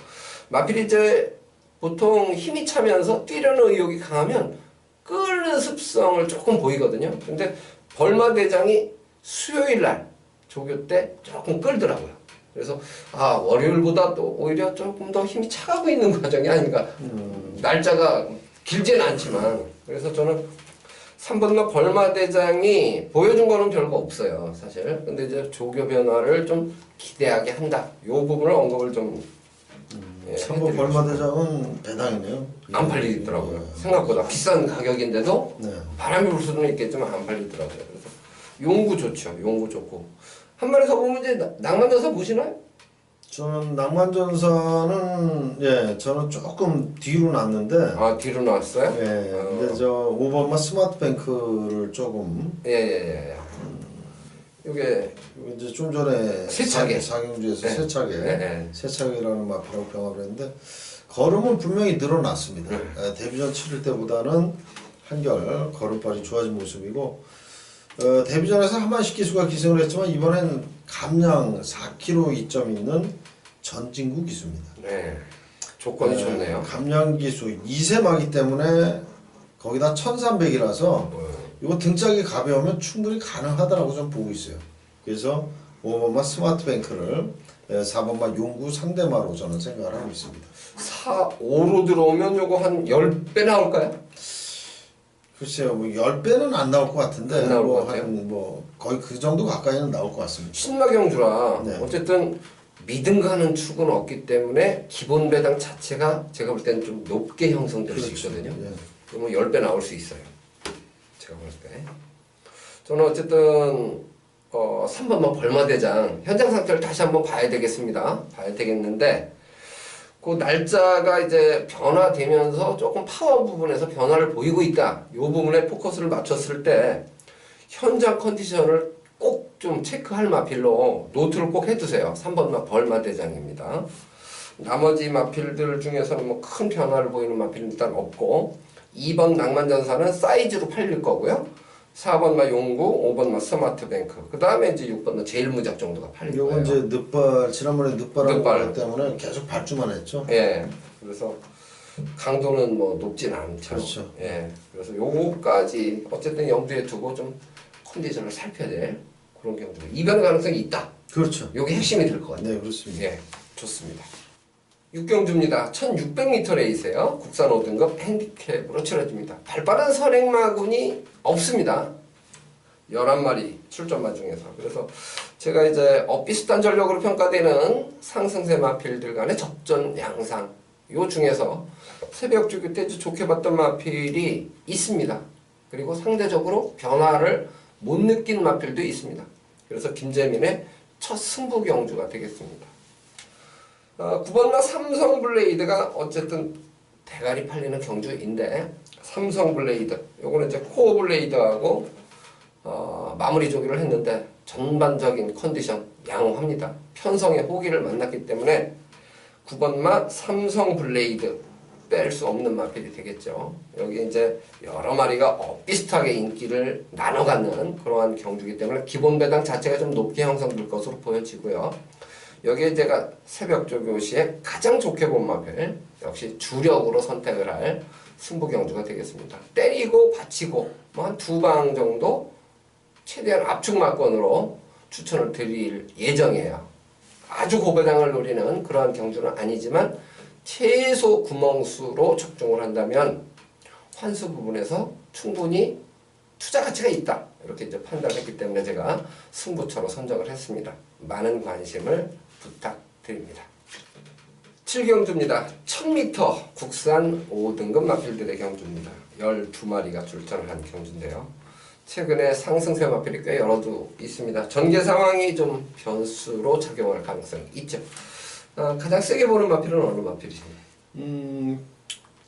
Speaker 1: 마필이 이제 보통 힘이 차면서 뛰려는 의욕이 강하면 끓는 습성을 조금 보이거든요. 근데 벌마대장이 수요일 날 조교 때 조금 끌더라고요. 그래서 월요일보다 또 오히려 조금 더 힘이 차가고 있는 과정이 아닌가. 날짜가 길지는 않지만 그래서 저는 3번마 벌마대장이 보여준 거는 별거 없어요, 사실. 근데 이제 조교 변화를 좀 기대하게 한다. 요 부분을 언급을 좀
Speaker 2: 3번 벌마대장은 배당이네요.
Speaker 1: 안 팔리더라고요. 생각보다 비싼 가격인데도
Speaker 2: 네.
Speaker 1: 바람이 불 수는 있겠지만 안 팔리더라고요. 그래서 용구 좋죠. 용구 좋고. 한 마리 더 보면 이제 낭만전사 보시나요?
Speaker 2: 저는 낭만전사는 저는 조금 뒤로 놨는데
Speaker 1: 뒤로 나왔어요?
Speaker 2: 근데 저 5번마 스마트뱅크를 조금
Speaker 1: 예. 이게
Speaker 2: 이제 좀 전에
Speaker 1: 세차게.
Speaker 2: 사경주에서
Speaker 1: 네.
Speaker 2: 세차게
Speaker 1: 네.
Speaker 2: 세차게라는 마피라고 병합을 했는데 걸음은 분명히 늘어났습니다. 데뷔전 치를 때보다는 한결 걸음발이 좋아진 모습이고 데뷔전에서 하만식 기수가 기승을 했지만 이번엔 감량 4kg 이점 있는 전진구 기수입니다.
Speaker 1: 네. 조건이 좋네요.
Speaker 2: 감량 기수 2세마기 때문에 거기다 1300이라서 이거 등짝이 가벼우면 충분히 가능하다라고 좀 보고 있어요. 그래서 5번마 스마트뱅크를 4번마 용구 상대마로 저는 생각을 하고 있습니다.
Speaker 1: 4, 5로 들어오면 요거 한 10배 나올까요?
Speaker 2: 글쎄요, 뭐 10배는 안 나올 것 같은데
Speaker 1: 안 나올 것
Speaker 2: 뭐
Speaker 1: 같아요?
Speaker 2: 거의 그 정도 가까이는 나올 것 같습니다.
Speaker 1: 신마경주라
Speaker 2: 네.
Speaker 1: 어쨌든 믿음 가는 축은 없기 때문에 기본 배당 자체가 제가 볼 때는 좀 높게 형성될 수 있거든요.
Speaker 2: 예.
Speaker 1: 그러면 10배 나올 수 있어요. 제가 볼 때. 저는 어쨌든 3번만 벌마대장 현장 상태를 다시 한번 봐야 되겠습니다. 봐야 되겠는데 그 날짜가 이제 변화되면서 조금 파워 부분에서 변화를 보이고 있다. 이 부분에 포커스를 맞췄을 때 현장 컨디션을 꼭 좀 체크할 마필로 노트를 꼭 해두세요. 3번마 벌마대장입니다. 나머지 마필들 중에서는 뭐 큰 변화를 보이는 마필은 일단 없고 2번 낭만전사는 사이즈로 팔릴 거고요. 4번마 용구, 5번마 스마트뱅크, 그 다음에 이제 6번마 제일무작 정도가 팔릴 거예요.
Speaker 2: 요건 이제 늦발 지난번에 늦발하고
Speaker 1: 늦발.
Speaker 2: 그것 때문에 계속 발주만 했죠.
Speaker 1: 예. 그래서 강도는 뭐 높진 않죠.
Speaker 2: 그렇죠.
Speaker 1: 예. 그래서 요거까지 어쨌든 염두에 두고 좀 컨디션을 살펴야 될 그런 경우들. 이변 가능성이 있다.
Speaker 2: 그렇죠.
Speaker 1: 요게 핵심이 될 것 같아요.
Speaker 2: 네, 그렇습니다.
Speaker 1: 예. 좋습니다. 6경주입니다. 1600m 레이스예요. 국산 5등급 핸디캡으로 치러집니다. 발빠른 선행마군이 없습니다. 11마리 출전마 중에서. 그래서 제가 이제 비슷한 전력으로 평가되는 상승세 마필들 간의 접전 양상 요 중에서 새벽 주교 때 좋게 봤던 마필이 있습니다. 그리고 상대적으로 변화를 못 느낀 마필도 있습니다. 그래서 김재민의 첫 승부 경주가 되겠습니다. 9번마 삼성블레이드가 어쨌든 대가리 팔리는 경주인데 삼성블레이드 요거는 이제 코어블레이드하고 마무리 조기를 했는데 전반적인 컨디션 양호합니다. 편성의 호기를 만났기 때문에 9번마 삼성블레이드 뺄 수 없는 마필이 되겠죠. 여기 이제 여러 마리가 비슷하게 인기를 나눠 갖는 그러한 경주이기 때문에 기본 배당 자체가 좀 높게 형성될 것으로 보여지고요. 여기에 제가 새벽 조교 시에 가장 좋게 본 마필 역시 주력으로 선택을 할 승부 경주가 되겠습니다. 때리고 받치고 뭐 한 2방 정도 최대한 압축 막건으로 추천을 드릴 예정이에요. 아주 고배당을 노리는 그러한 경주는 아니지만 최소 구멍수로 적중을 한다면 환수 부분에서 충분히 투자 가치가 있다. 이렇게 이제 판단했기 때문에 제가 승부처로 선정을 했습니다. 많은 관심을 부탁드립니다. 7경주입니다. 1000m 국산 5등급 마필들의 경주입니다. 12마리가 출전을 한 경주인데요. 최근에 상승세 마필이 꽤 여러도 있습니다. 전개 상황이 좀 변수로 작용할 가능성이 있죠. 가장 세게 보는 마필은 어느 마필이십니까?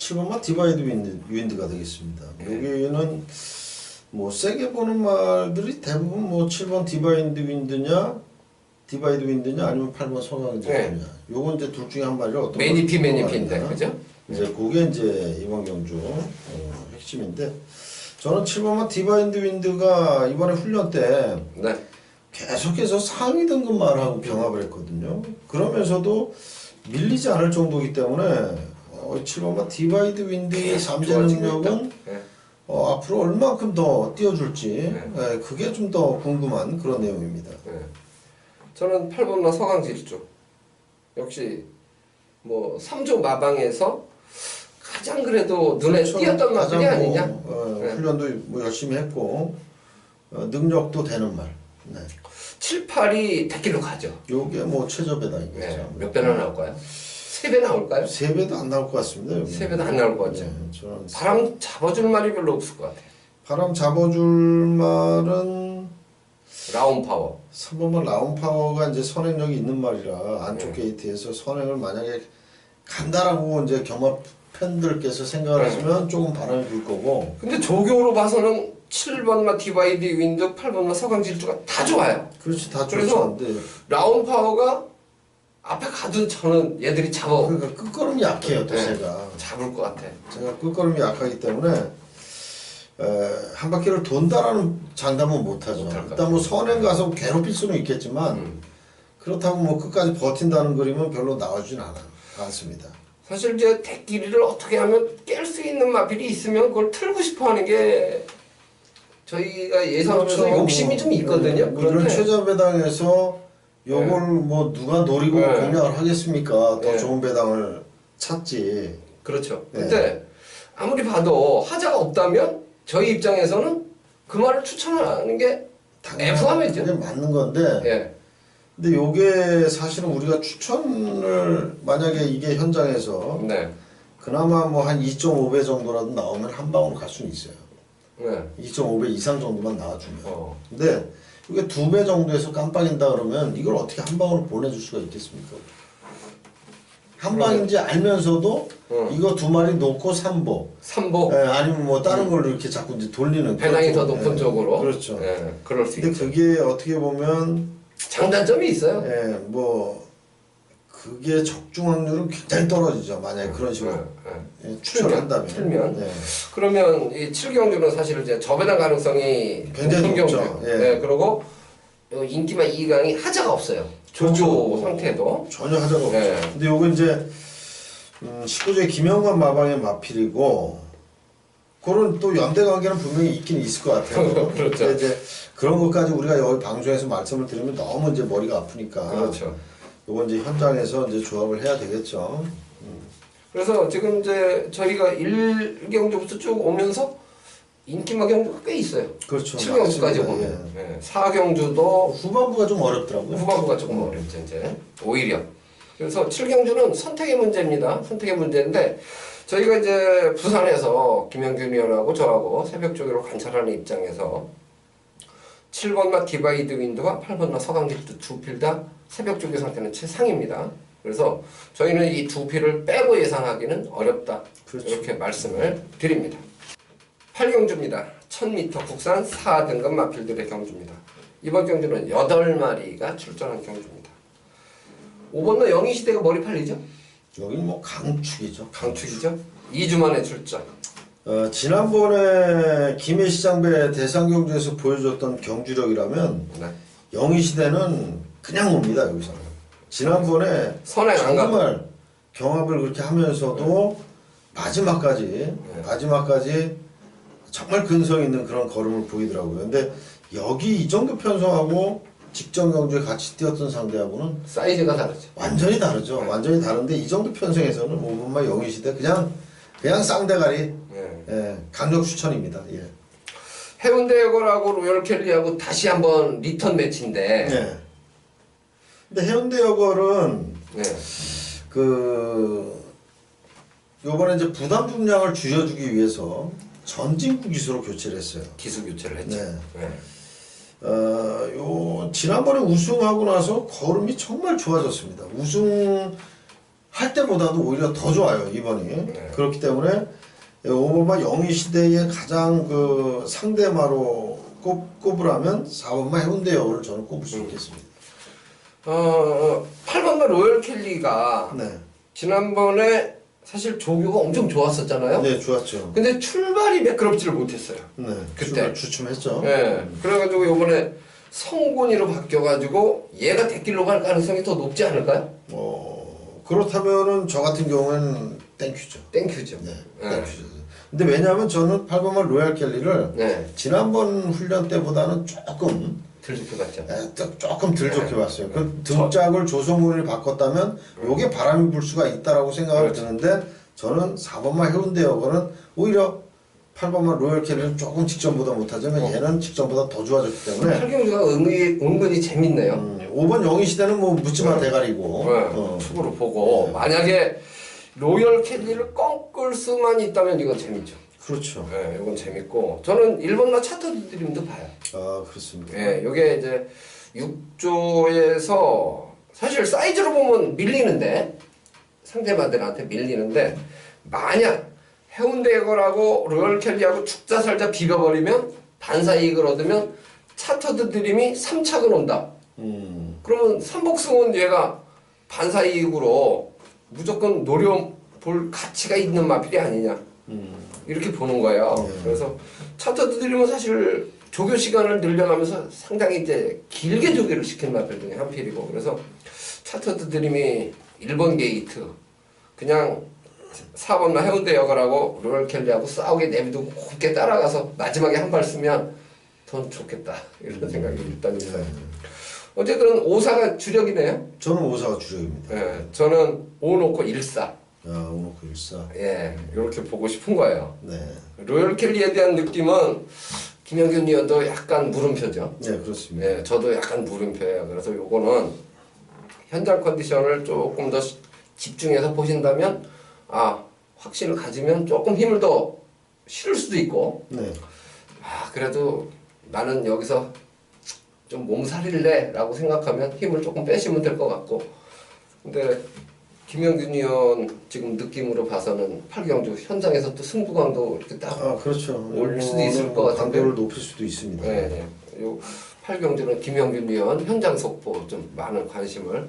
Speaker 2: 7번마 디바이드 윈드가 되겠습니다. 여기는 뭐 세게 보는 말들이 대부분 뭐 7번 디바이드 윈드냐 아니면 8번 소강질주냐. 요건 이제 둘 중에 한 말이 어떤
Speaker 1: 매니피인데 그죠?
Speaker 2: 이제 그게 이제 이번 경주 핵심인데 저는 7번마 디바이드 윈드가 이번에 훈련 때
Speaker 1: 네.
Speaker 2: 계속해서 상위 등급 말하고 병합을 했거든요. 그러면서도 밀리지 않을 정도이기 때문에 7번마 디바이드 윈드의 잠재 능력은
Speaker 1: 네.
Speaker 2: 앞으로 얼만큼 더 띄워줄지 그게 좀 더 궁금한 그런 내용입니다.
Speaker 1: 네. 저는 8번마 서강질주 역시 뭐 3조 마방에서 가장 그래도 눈에 띄었던 말이 아니냐.
Speaker 2: 훈련도 뭐 열심히 했고 능력도 되는 말. 네.
Speaker 1: 7, 8이 대길로 가죠.
Speaker 2: 요게 뭐 최저 배당이겠죠.
Speaker 1: 네. 몇 배나 나올까요? 3배 나올까요?
Speaker 2: 3배도 안 나올 것 같습니다. 여기.
Speaker 1: 3배도 안 나올 것 같죠.
Speaker 2: 네, 저는
Speaker 1: 바람 잡아줄 말이 별로 없을 것 같아요.
Speaker 2: 바람 잡아줄 말은
Speaker 1: 라운 파워.
Speaker 2: 3번만 라운 파워가 이제 선행력이 있는 말이라 안쪽 게이트에서 선행을 만약에 간다라고 이제 경합 팬들께서 생각을 하시면 조금 바람이 불 거고.
Speaker 1: 근데 조교로 봐서는 7번마 디바이드 윈드, 8번마 서강질주가 다 좋아요.
Speaker 2: 그렇지 다
Speaker 1: 그래서
Speaker 2: 좋죠.
Speaker 1: 라운 파워가 앞에 가둔 저는 얘들이 잡아.
Speaker 2: 그러니까 끝걸음이 약해요 또
Speaker 1: 네.
Speaker 2: 제가.
Speaker 1: 잡을 것 같아.
Speaker 2: 제가 끝걸음이 약하기 때문에 한 바퀴를 돈다라는 장담은 못하죠. 일단 뭐 선행 가서 괴롭힐 수는 있겠지만 그렇다고 뭐 끝까지 버틴다는 그림은 별로 나와주진 않습니다.
Speaker 1: 사실 이제 대끼리를 어떻게 하면 깰 수 있는 마필이 있으면 그걸 틀고 싶어하는 게 저희가 예상하면서
Speaker 2: 그렇죠.
Speaker 1: 욕심이 좀 있거든요.
Speaker 2: 뭐 이런 최저 배당에서 요걸 뭐 누가 노리고 공략을 하겠습니까? 더 좋은 배당을 찾지.
Speaker 1: 그렇죠. 근데 아무리 봐도 하자가 없다면 저희 입장에서는 그 말을 추천하는 게 F함이죠.
Speaker 2: 그게 맞는 건데. 근데 요게 사실은 우리가 추천을 만약에 이게 현장에서 그나마 뭐 한 2.5배 정도라도 나오면 한 방으로 갈 수는 있어요. 2.5배 이상 정도만 나와주면. 근데 이게 2배 정도에서 깜빡인다 그러면 이걸 어떻게 한 방으로 보내줄 수가 있겠습니까? 한 방인지 알면서도 이거 2마리 놓고 3보. 아니면 뭐 다른 걸로 이렇게 자꾸 이제 돌리는.
Speaker 1: 배당이 더 높은 쪽으로.
Speaker 2: 그렇죠.
Speaker 1: 그럴 수
Speaker 2: 근데
Speaker 1: 있죠.
Speaker 2: 그게 어떻게 보면
Speaker 1: 장단점이 있어요.
Speaker 2: 뭐 그게 적중 확률은 굉장히 떨어지죠. 만약에 그런 식으로 추천한다면.
Speaker 1: 틀면. 그러면 이 7경주는 사실 이제 저배당 가능성이
Speaker 2: 굉장히
Speaker 1: 높은
Speaker 2: 높죠.
Speaker 1: 경주. 그리고 인기만 2강이 하자가 없어요. 조교
Speaker 2: 그렇죠.
Speaker 1: 상태도.
Speaker 2: 전혀 하자가 없죠. 근데 요거 이제 19제 김영관 마방의 마필이고 그런 또 연대 관계는 분명히 있긴 있을 것 같아요.
Speaker 1: 그렇죠.
Speaker 2: 근데 이제 그런 것까지 우리가 여기 방송에서 말씀을 드리면 너무 이제 머리가 아프니까.
Speaker 1: 그렇죠.
Speaker 2: 요건 이제 현장에서 이제 조합을 해야 되겠죠.
Speaker 1: 그래서 지금 이제 저희가 1경주부터 쭉 오면서 인기마 경주가 꽤 있어요.
Speaker 2: 그렇죠.
Speaker 1: 7경주까지 보면. 4경주도
Speaker 2: 후반부가 좀 어렵더라고요.
Speaker 1: 후반부가 조금 어렵죠, 이제. 오히려. 그래서 7경주는 선택의 문제입니다. 선택의 문제인데, 저희가 이제 부산에서 김영균 위원하고 저하고 새벽 조교로 관찰하는 입장에서 7번마 디바이드 윈드와 8번마 서강질주 두 필 다 새벽 조교 상태는 최상입니다. 그래서 저희는 이 두 필을 빼고 예상하기는 어렵다.
Speaker 2: 그렇죠.
Speaker 1: 이렇게 말씀을 드립니다. 8경주입니다. 1000m 국산 4등급 마필들의 경주입니다. 이번 경주는 8마리가 출전한 경주입니다. 5번도 영희시대가 머리 팔리죠?
Speaker 2: 여기는 뭐 강축이죠.
Speaker 1: 강축이죠? 2주 만에 출전.
Speaker 2: 지난번에 김해시장배 대상경주에서 보여줬던 경주력이라면 영희시대는 그냥 옵니다. 여기서는. 지난번에
Speaker 1: 선행 안 가고.
Speaker 2: 정말 경합을 그렇게 하면서도 마지막까지 정말 근성 있는 그런 걸음을 보이더라고요. 근데 여기 이 정도 편성하고 직전 경주에 같이 뛰었던 상대하고는
Speaker 1: 사이즈가 다르죠.
Speaker 2: 완전히 다르죠. 완전히 다른데 이 정도 편성에서는 5번마 영희시대 그냥 쌍대가리 강력 추천입니다.
Speaker 1: 해운대여고하고 로열켈리하고 다시 한번 리턴 매치인데.
Speaker 2: 근데 해운대여고는 요번에 이제 부담 중량을 줄여주기 위해서 전진구 기수로 교체를 했어요.
Speaker 1: 기수 교체를 했죠.
Speaker 2: 지난번에 우승하고 나서 걸음이 정말 좋아졌습니다. 우승 할 때보다도 오히려 더 좋아요 이번이.
Speaker 1: 네.
Speaker 2: 그렇기 때문에 오버마 영위 시대의 가장 그 상대마로 꼽으라면 4번마 해운대역을 저는 꼽을 수 있겠습니다.
Speaker 1: 8번마 로열 켈리가
Speaker 2: 네.
Speaker 1: 지난번에 사실 조교가 엄청 좋았었잖아요.
Speaker 2: 네, 좋았죠.
Speaker 1: 근데 출발이 매끄럽지를 못했어요.
Speaker 2: 네,
Speaker 1: 그때.
Speaker 2: 주춤했죠.
Speaker 1: 네. 그래가지고 이번에 성곤이로 바뀌어가지고 얘가 대길로 갈 가능성이 더 높지 않을까요?
Speaker 2: 그렇다면은 저 같은 경우에는 땡큐죠.
Speaker 1: 땡큐죠.
Speaker 2: 네,
Speaker 1: 네.
Speaker 2: 땡큐죠. 근데 왜냐하면 저는 8번마 로얄 켈리를
Speaker 1: 네.
Speaker 2: 지난번 훈련 때보다는 조금
Speaker 1: 들 좋게 봤죠.
Speaker 2: 조금 덜 좋게
Speaker 1: 네.
Speaker 2: 봤어요. 그 등짝을 조성훈이 바꿨다면 요게 바람이 불 수가 있다라고 생각을
Speaker 1: 그렇죠.
Speaker 2: 드는데 저는 4번마 해운대역은 오히려 8번마 로얄 켈리는 조금 직전보다 못하지만 얘는 직전보다 더 좋아졌기 때문에
Speaker 1: 팔경주가 은근히 재밌네요.
Speaker 2: 5번 영희 시대는 뭐 묻지마 대가리고
Speaker 1: 축으로 보고 만약에 로열 켈리를 꺾을 수만 있다면 이건 재밌죠.
Speaker 2: 그렇죠.
Speaker 1: 네, 이건 재밌고 저는 1번마 차터드 드림도 봐요.
Speaker 2: 아 그렇습니다.
Speaker 1: 예, 요게 이제 6조에서 사실 사이즈로 보면 밀리는데 상대마들한테 밀리는데 만약 해운대거라고 로열 켈리하고 축자살자 비벼버리면 반사이익을 얻으면 차터드 드림이 3착을 온다. 그러면 삼복승은 얘가 반사이익으로 무조건 노려볼 가치가 있는 마필이 아니냐 이렇게 보는 거예요. 그래서 차터드 드림은 사실 조교 시간을 늘려가면서 상당히 이제 길게 조교를 시킨 마필 중에 한 필이고 그래서 차터드 드림이 1번 게이트 그냥 4번만 해운대 역을하고 로열 켈리하고 싸우게 내비두고 곱게 따라가서 마지막에 한 발 쓰면 더 좋겠다 이런 생각이 일단 있어요. 어쨌든 5사가 주력이네요.
Speaker 2: 저는 5사가 주력입니다.
Speaker 1: 예, 저는 5 놓고 1사.
Speaker 2: 오노코 14.
Speaker 1: 예, 이렇게 보고 싶은 거예요.
Speaker 2: 네.
Speaker 1: 로열 켈리에 대한 느낌은 김영균 의원도 약간 물음표죠.
Speaker 2: 네, 그렇습니다.
Speaker 1: 예, 저도 약간 물음표예요. 그래서 요거는 현장 컨디션을 조금 더 집중해서 보신다면 확신을 가지면 조금 힘을 더 실을 수도 있고
Speaker 2: 네.
Speaker 1: 그래도 나는 여기서 좀 몸살일래 라고 생각하면 힘을 조금 빼시면 될 것 같고 근데 김영균 의원 지금 느낌으로 봐서는 8경주 현장에서 또 승부강도 이렇게 딱
Speaker 2: 그렇죠.
Speaker 1: 올릴 수도 있을 것 같은데
Speaker 2: 강도를 높일 수도 있습니다.
Speaker 1: 네, 요 8경주는 김영균 의원 현장 속보 좀 많은 관심을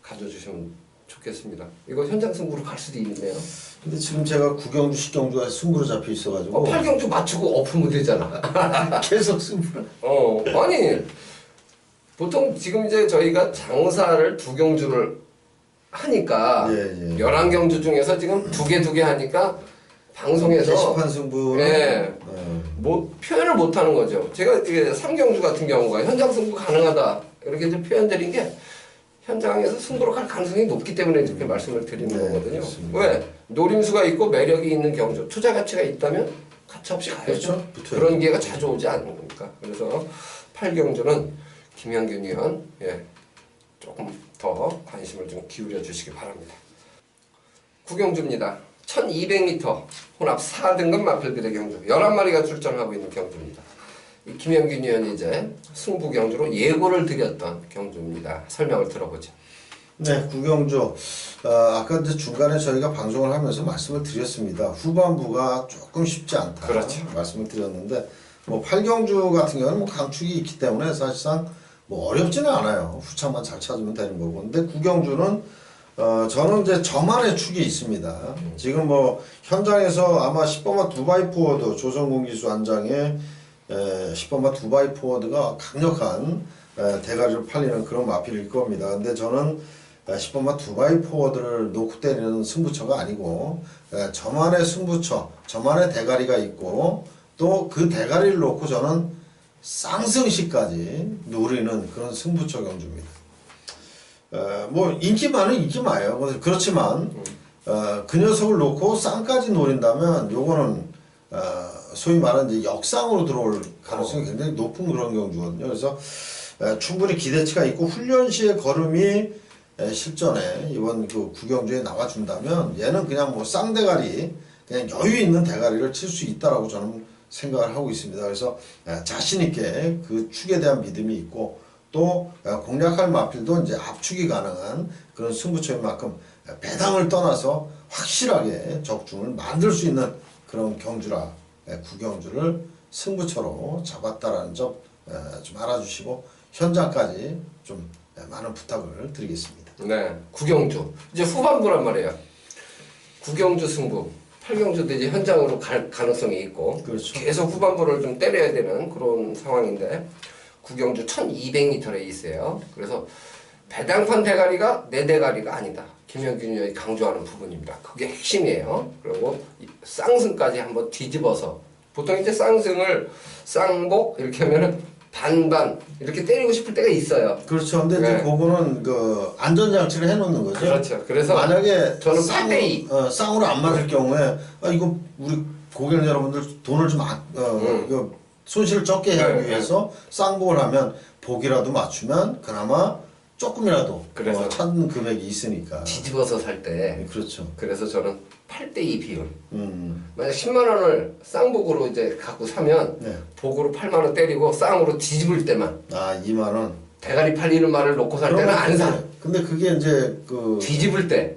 Speaker 1: 가져주시면 좋겠습니다. 이거 현장 승부로 갈 수도 있네요.
Speaker 2: 근데 지금 제가 9경주, 10경주가 승부로 잡혀 있어가지고
Speaker 1: 8경주 맞추고 엎으면 되잖아.
Speaker 2: 계속 승부를.
Speaker 1: 아니 보통 지금 이제 저희가 장사를 2경주를 하니까 11경주 중에서 지금 2개 하니까 방송에서
Speaker 2: 게시판 승부.
Speaker 1: 뭐 표현을 못 하는 거죠. 제가 이게 3경주 같은 경우가 현장 승부 가능하다 이렇게 이제 표현드린 게 현장에서 승부로 갈 가능성이 높기 때문에 이렇게 말씀을 드리는 거거든요.
Speaker 2: 그렇습니다.
Speaker 1: 왜? 노림수가 있고 매력이 있는 경주, 투자 가치가 있다면 가차없이 가야죠.
Speaker 2: 그렇죠.
Speaker 1: 그런 기회가 자주 오지 않는 거니까. 그래서 8경주는 김영균 의원 조금 더 관심을 좀 기울여 주시기 바랍니다. 9경주입니다. 1200m 혼합 4등급 마필들의 경주 11마리가 출전하고 있는 경주입니다. 이 김영균 의원이 이제 승부 경주로 예고를 드렸던 경주입니다. 설명을 들어보죠.
Speaker 2: 네, 9경주. 아까 이제 중간에 저희가 방송을 하면서 말씀을 드렸습니다. 후반부가 조금 쉽지 않다.
Speaker 1: 그렇죠.
Speaker 2: 말씀을 드렸는데, 8경주 같은 경우는 강축이 있기 때문에 사실상 어렵지는 않아요. 후창만 잘 찾으면 되는 거고. 근데 9경주는 저는 이제 저만의 축이 있습니다. 지금 현장에서 아마 10번마 두바이 포워드 조성군 기수 안장의 10번마 두바이 포워드가 강력한 대가리를 팔리는 그런 마필일 겁니다. 근데 저는 10번마 두바이 포워드를 놓고 때리는 승부처가 아니고 저만의 승부처, 저만의 대가리가 있고 또 그 대가리를 놓고 저는 쌍승시까지 노리는 그런 승부처 경주입니다. 인기만은 인기마예요. 그렇지만 그 녀석을 놓고 쌍까지 노린다면 요거는 소위 말하는 이제 역상으로 들어올 가능성이 굉장히 높은 그런 경주거든요. 그래서 충분히 기대치가 있고 훈련 시의 걸음이 실전에 이번 그 9경주에 나와준다면 얘는 그냥 쌍대가리 그냥 여유 있는 대가리를 칠 수 있다라고 저는 생각을 하고 있습니다. 그래서 자신 있게 그 축에 대한 믿음이 있고 또 공략할 마필도 이제 압축이 가능한 그런 승부처인 만큼 배당을 떠나서 확실하게 적중을 만들 수 있는 그런 경주라 구경주를 승부처로 잡았다라는 점 좀 알아주시고 현장까지 좀 많은 부탁을 드리겠습니다.
Speaker 1: 네, 구경주 이제 후반부란 말이에요. 구경주 승부, 8경주도 이제 현장으로 갈 가능성이 있고
Speaker 2: 그렇죠.
Speaker 1: 계속 후반부를 좀 때려야 되는 그런 상황인데 구경주 1200m 레이스예요. 그래서 배당판 대가리가 내 대가리가 아니다. 김현균 의원이 강조하는 부분입니다. 그게 핵심이에요. 그리고 쌍승까지 한번 뒤집어서 보통 이제 쌍승을 쌍복 이렇게 하면은 반반 이렇게 때리고 싶을 때가 있어요.
Speaker 2: 그렇죠. 근데
Speaker 1: 네.
Speaker 2: 이제 그거는 그 안전장치를 해놓는 거죠.
Speaker 1: 그렇죠. 그래서
Speaker 2: 만약에
Speaker 1: 저는 8대2
Speaker 2: 쌍으로 안 맞을 경우에 이거 우리 고객 여러분들 돈을 좀 이거 손실을 적게 하기
Speaker 1: 네,
Speaker 2: 위해서 쌍복을 하면 복이라도 맞추면 그나마 조금이라도
Speaker 1: 그래서
Speaker 2: 찾는 금액이 있으니까.
Speaker 1: 뒤집어서 살 때
Speaker 2: 그렇죠.
Speaker 1: 그래서 저는 8대2 비율 만약 10만 원을 쌍복으로 이제 갖고 사면
Speaker 2: 네.
Speaker 1: 복으로 8만 원 때리고 쌍으로 뒤집을 때만
Speaker 2: 2만 원.
Speaker 1: 대가리 팔리는 말을 놓고 살 때는 안 사.
Speaker 2: 근데 그게 이제
Speaker 1: 뒤집을 때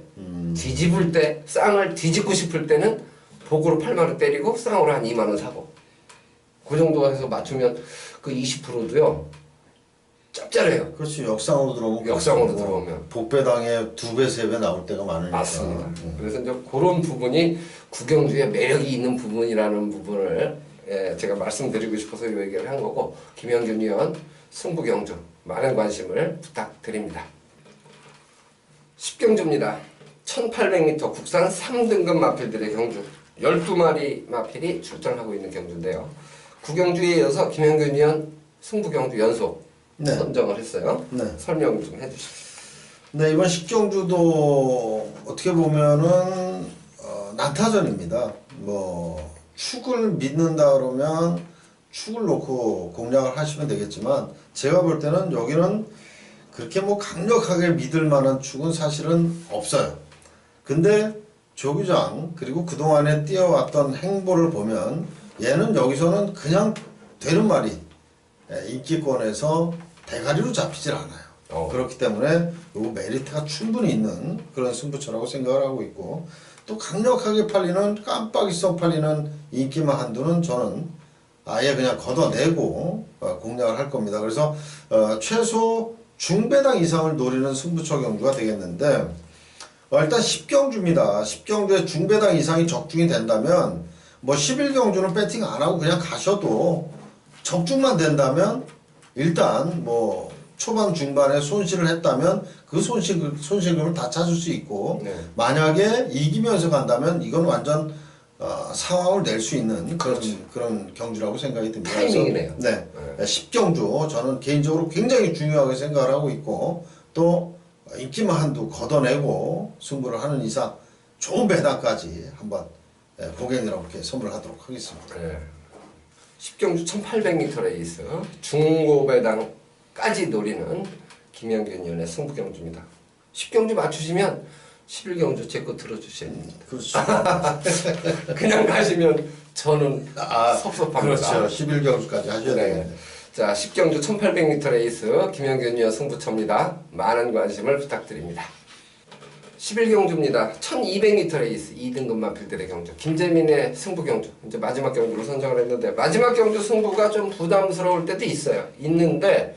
Speaker 1: 뒤집을 때 쌍을 뒤집고 싶을 때는 복으로 8만 원 때리고 쌍으로 한 2만 원 사고 그 정도 해서 맞추면 그 20%도요 짭짤해요.
Speaker 2: 그렇지. 역상으로 들어오면
Speaker 1: 역상으로 들어오면
Speaker 2: 복배당에 2배, 3배 나올 때가 많으니까.
Speaker 1: 맞습니다. 그래서 이제 그런 부분이 구경주의 매력이 있는 부분이라는 부분을 제가 말씀드리고 싶어서 이 얘기를 한 거고 김현균 의원 승부경주 많은 관심을 부탁드립니다. 10경주입니다. 1800m 국산 3등급 마필들의 경주 12마리 마필이 출전하고 있는 경주인데요. 구경주에 이어서 김현균 의원 승부경주 연속
Speaker 2: 네.
Speaker 1: 선정을 했어요.
Speaker 2: 네.
Speaker 1: 설명 좀 해주시죠.
Speaker 2: 네, 이번 식경주도 어떻게 보면은 난타전입니다. 뭐 축을 믿는다 그러면 축을 놓고 공략을 하시면 되겠지만 제가 볼 때는 여기는 그렇게 뭐 강력하게 믿을 만한 축은 사실은 없어요. 근데 조규장 그리고 그동안에 뛰어왔던 행보를 보면 얘는 여기서는 그냥 되는 말이 인기권에서 대가리로 잡히질 않아요. 그렇기 때문에 요 메리트가 충분히 있는 그런 승부처라고 생각을 하고 있고 또 강력하게 팔리는 깜빡이성 팔리는 인기만 한두는 저는 아예 그냥 걷어내고 공략을 할 겁니다. 그래서 최소 중배당 이상을 노리는 승부처 경주가 되겠는데 일단 10경주입니다. 10경주에 중배당 이상이 적중이 된다면 뭐 11경주는 배팅 안 하고 그냥 가셔도 적중만 된다면 일단 뭐 초반 중반에 손실을 했다면 그 손실금을 다 찾을 수 있고
Speaker 1: 네.
Speaker 2: 만약에 이기면서 간다면 이건 완전 상황을 낼 수 있는 그런 경주라고 생각이 듭니다.
Speaker 1: 타이밍이네요.
Speaker 2: 네. 10경주 저는 개인적으로 굉장히 중요하게 생각을 하고 있고 또 인기만 한두 걷어내고 승부를 하는 이상 좋은 배당까지 한번 고객 여러분께 선물하도록 하겠습니다.
Speaker 1: 네. 10경주 1800m 레이스 중고배당까지 노리는 김현균 의원의 승부경주입니다. 10경주 맞추시면 11경주 제 거 들어주셔야 됩니다.
Speaker 2: 그렇죠.
Speaker 1: 그냥 가시면 저는 섭섭합니다.
Speaker 2: 그렇죠. 11경주까지 하셔야
Speaker 1: 네.
Speaker 2: 되겠네.
Speaker 1: 자, 10경주 1800m 레이스 김현균 의원 승부처입니다. 많은 관심을 부탁드립니다. 11경주입니다. 1200m 레이스 2등급 마필들의 경주 김재민의 승부 경주 이제 마지막 경주로 선정을 했는데 마지막 경주 승부가 좀 부담스러울 때도 있는데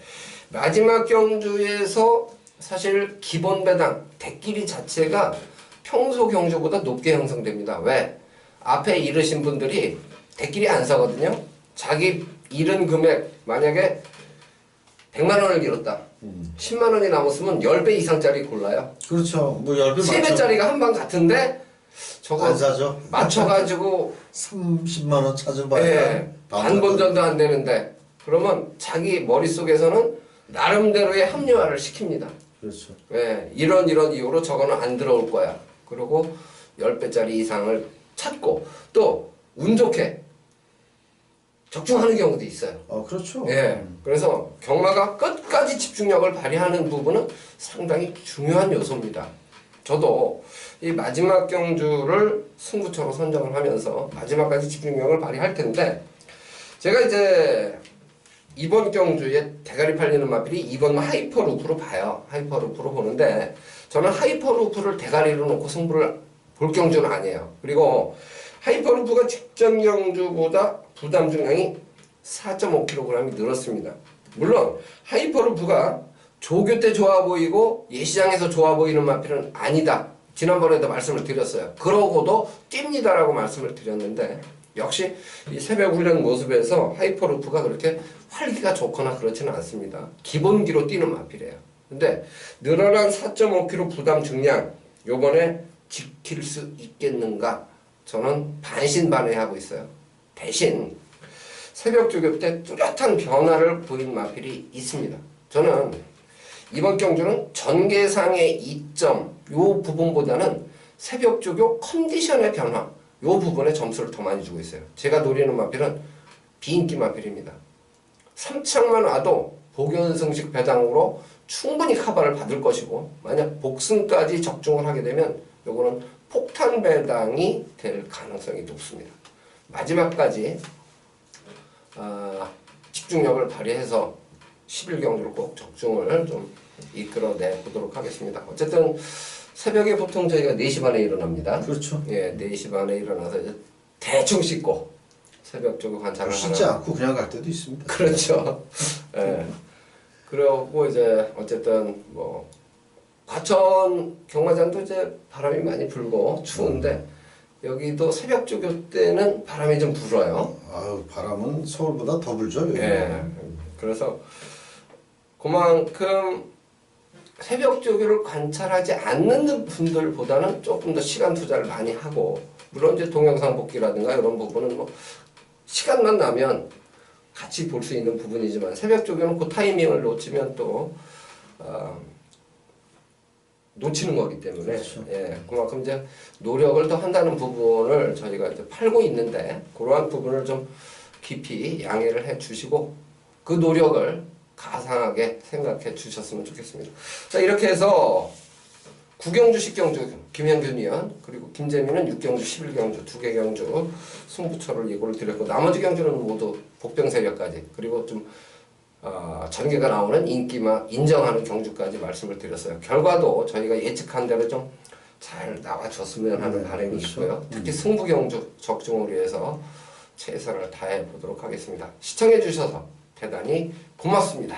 Speaker 1: 마지막 경주에서 사실 기본 배당 대끼리 자체가 평소 경주보다 높게 형성됩니다. 왜? 앞에 잃으신 분들이 대끼리 안 사거든요. 자기 잃은 금액 만약에 100만 원을 잃었다. 10만 원이 남았으면 10배 이상짜리 골라요.
Speaker 2: 그렇죠. 뭐 10배
Speaker 1: 3배짜리가 한 방 같은데 저거
Speaker 2: 안 사죠.
Speaker 1: 맞춰가지고
Speaker 2: 30만 원 찾아봐야
Speaker 1: 예, 반본전도 안 되는데 그러면 자기 머릿속에서는 나름대로의 합리화를 시킵니다.
Speaker 2: 그렇죠.
Speaker 1: 예, 이런 이유로 저거는 안 들어올 거야. 그리고 10배짜리 이상을 찾고 또 운 좋게 적중하는 경우도 있어요.
Speaker 2: 그렇죠.
Speaker 1: 예, 그래서 경마가 끝까지 집중력을 발휘하는 부분은 상당히 중요한 요소입니다. 저도 이 마지막 경주를 승부처로 선정을 하면서 마지막까지 집중력을 발휘할 텐데 제가 이제 이번 경주에 대가리 팔리는 마필이 2번 하이퍼루프로 봐요. 하이퍼루프로 보는데 저는 하이퍼루프를 대가리로 놓고 승부를 볼 경주는 아니에요. 그리고 하이퍼루프가 직전 경주보다 부담 중량이 4.5kg이 늘었습니다. 물론 하이퍼루프가 조교 때 좋아 보이고 예시장에서 좋아 보이는 마필은 아니다. 지난번에도 말씀을 드렸어요. 그러고도 뜁니다라고 말씀을 드렸는데 역시 이 새벽 훈련 모습에서 하이퍼루프가 그렇게 활기가 좋거나 그렇지는 않습니다. 기본기로 뛰는 마필이에요. 근데 늘어난 4.5kg 부담 중량 요번에 지킬 수 있겠는가? 저는 반신반의하고 있어요. 대신 새벽 조교 때 뚜렷한 변화를 보인 마필이 있습니다. 저는 이번 경주는 전개상의 이점 요 부분보다는 새벽 조교 컨디션의 변화 요 부분에 점수를 더 많이 주고 있어요. 제가 노리는 마필은 비인기 마필입니다. 3창만 와도 복연승식 배당으로 충분히 커버를 받을 것이고 만약 복승까지 적중을 하게 되면 요거는 폭탄 배당이 될 가능성이 높습니다. 마지막까지 집중력을 발휘해서 11경주를 꼭 적중을 좀 이끌어내 보도록 하겠습니다. 어쨌든 새벽에 보통 저희가 4시 반에 일어납니다.
Speaker 2: 그렇죠.
Speaker 1: 예, 4시 반에 일어나서 이제 대충 씻고 새벽 쪽에 관찰을
Speaker 2: 씻지
Speaker 1: 하나.
Speaker 2: 않고 그냥 갈 때도 있습니다.
Speaker 1: 그렇죠. 예. 그러고 이제 어쨌든 뭐 과천 경마장도 이제 바람이 많이 불고 추운데 여기도 새벽 조교 때는 바람이 좀 불어요.
Speaker 2: 아유, 바람은 서울보다 더 불죠. 여기.
Speaker 1: 예. 그래서 그만큼 새벽 조교를 관찰하지 않는 분들보다는 조금 더 시간 투자를 많이 하고 물론 이제 동영상 복귀라든가 이런 부분은 뭐 시간만 나면 같이 볼 수 있는 부분이지만 새벽 조교는 그 타이밍을 놓치면 또 놓치는 거기 때문에
Speaker 2: 그렇죠.
Speaker 1: 예, 그만큼 이제 노력을 더 한다는 부분을 저희가 이제 팔고 있는데 그러한 부분을 좀 깊이 양해를 해 주시고 그 노력을 가상하게 생각해 주셨으면 좋겠습니다. 자, 이렇게 해서 9경주, 10경주 김현균 위원 그리고 김재민은 6경주, 11경주 2개 경주 승부처를 예고를 드렸고 나머지 경주는 모두 복병 세력까지 그리고 좀 전개가 나오는 인기만 인정하는 경주까지 말씀을 드렸어요. 결과도 저희가 예측한 대로 좀 잘 나와줬으면 하는 바람이
Speaker 2: 그렇죠.
Speaker 1: 있고요. 특히 승부 경주 적중을 위해서 최선을 다해 보도록 하겠습니다. 시청해 주셔서 대단히 고맙습니다.